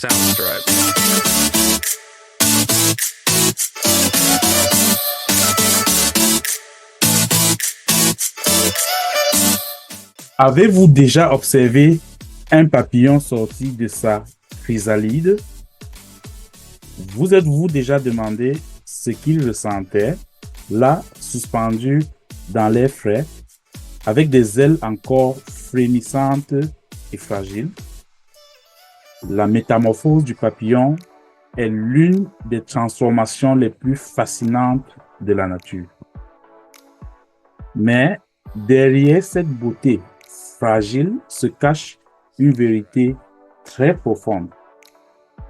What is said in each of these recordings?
Soundstripe. Avez-vous déjà observé un papillon sorti de sa chrysalide? Vous êtes-vous déjà demandé ce qu'il ressentait, là, suspendu dans l'air frais, avec des ailes encore frémissantes et fragiles? La métamorphose du papillon est l'une des transformations les plus fascinantes de la nature. Mais derrière cette beauté fragile se cache une vérité très profonde,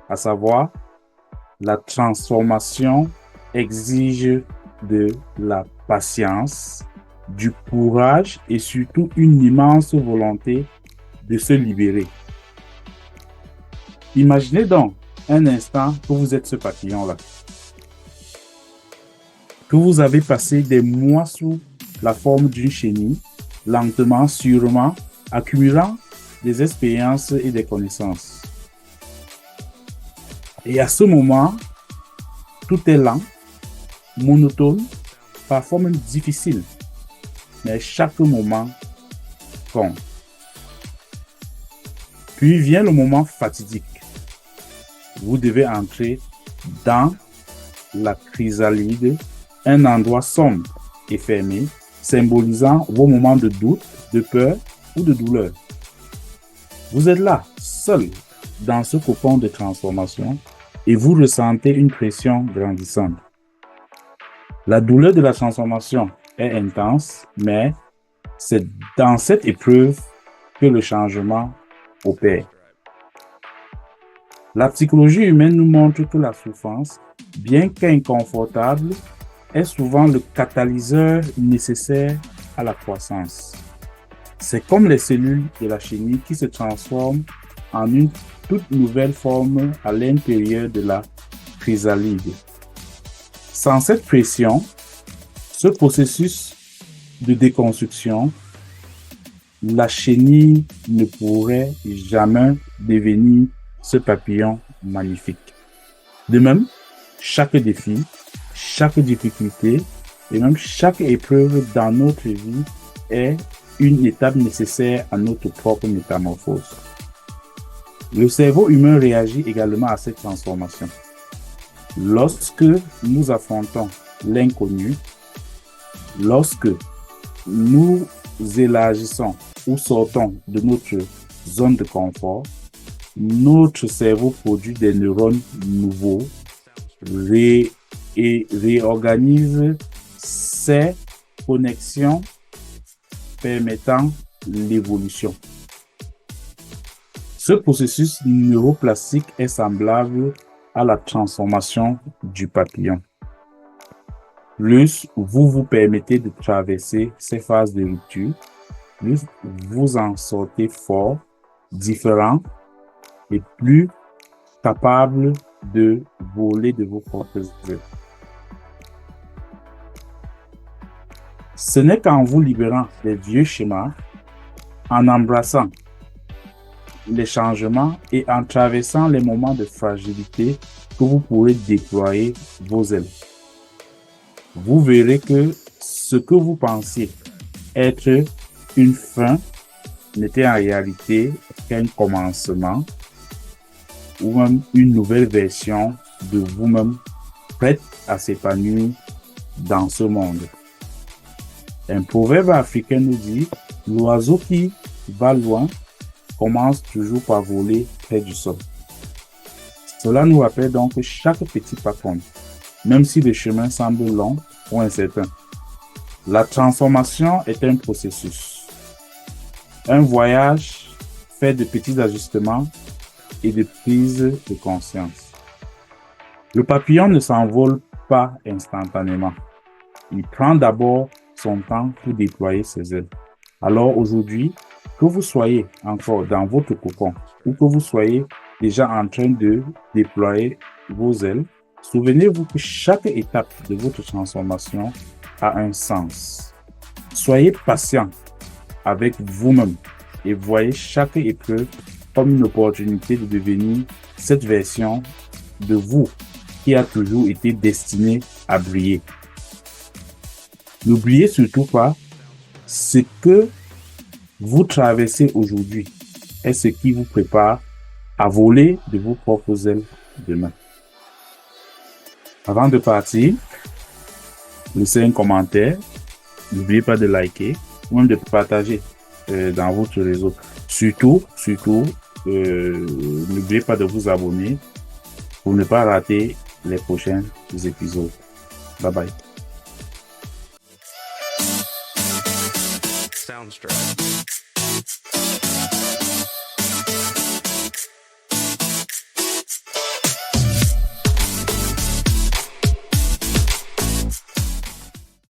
à savoir, la transformation exige de la patience, du courage et surtout une immense volonté de se libérer. Imaginez donc un instant que vous êtes ce papillon-là, que vous avez passé des mois sous la forme d'une chenille, lentement, sûrement, accumulant des expériences et des connaissances. Et à ce moment, tout est lent, monotone, parfois même difficile, mais chaque moment compte. Puis vient le moment fatidique. Vous devez entrer dans la chrysalide, un endroit sombre et fermé, symbolisant vos moments de doute, de peur ou de douleur. Vous êtes là, seul, dans ce cocon de transformation et vous ressentez une pression grandissante. La douleur de la transformation est intense, mais c'est dans cette épreuve que le changement opère. La psychologie humaine nous montre que la souffrance, bien qu'inconfortable, est souvent le catalyseur nécessaire à la croissance. C'est comme les cellules de la chenille qui se transforment en une toute nouvelle forme à l'intérieur de la chrysalide. Sans cette pression, ce processus de déconstruction, la chenille ne pourrait jamais devenir ce papillon magnifique. De même, chaque défi, chaque difficulté et même chaque épreuve dans notre vie est une étape nécessaire à notre propre métamorphose. Le cerveau humain réagit également à cette transformation. Lorsque nous affrontons l'inconnu, lorsque nous élargissons ou sortons de notre zone de confort, notre cerveau produit des neurones nouveaux et réorganise ces connexions permettant l'évolution. Ce processus neuroplastique est semblable à la transformation du papillon. Plus vous vous permettez de traverser ces phases de rupture, plus vous en sortez fort, différent et plus capable de voler de vos propres ailes. Ce n'est qu'en vous libérant des vieux schémas, en embrassant les changements et en traversant les moments de fragilité que vous pourrez déployer vos ailes. Vous verrez que ce que vous pensiez être une fin n'était en réalité qu'un commencement ou même une nouvelle version de vous-même prête à s'épanouir dans ce monde. Un proverbe africain nous dit « L'oiseau qui va loin commence toujours par voler près du sol ». Cela nous rappelle donc que chaque petit pas compte, même si le chemin semble long ou incertain. La transformation est un processus, un voyage fait de petits ajustements et de prise de conscience. Le papillon ne s'envole pas instantanément. Il prend d'abord son temps pour déployer ses ailes. Alors aujourd'hui, que vous soyez encore dans votre cocon ou que vous soyez déjà en train de déployer vos ailes, souvenez-vous que chaque étape de votre transformation a un sens. Soyez patient avec vous-même et voyez chaque épreuve comme une opportunité de devenir cette version de vous qui a toujours été destinée à briller. N'oubliez surtout pas, ce que vous traversez aujourd'hui est ce qui vous prépare à voler de vos propres ailes demain. Avant de partir, laissez un commentaire. N'oubliez pas de liker ou même de partager dans votre réseau. Surtout, n'oubliez pas de vous abonner pour ne pas rater les prochains épisodes. Bye bye. Soundstripe.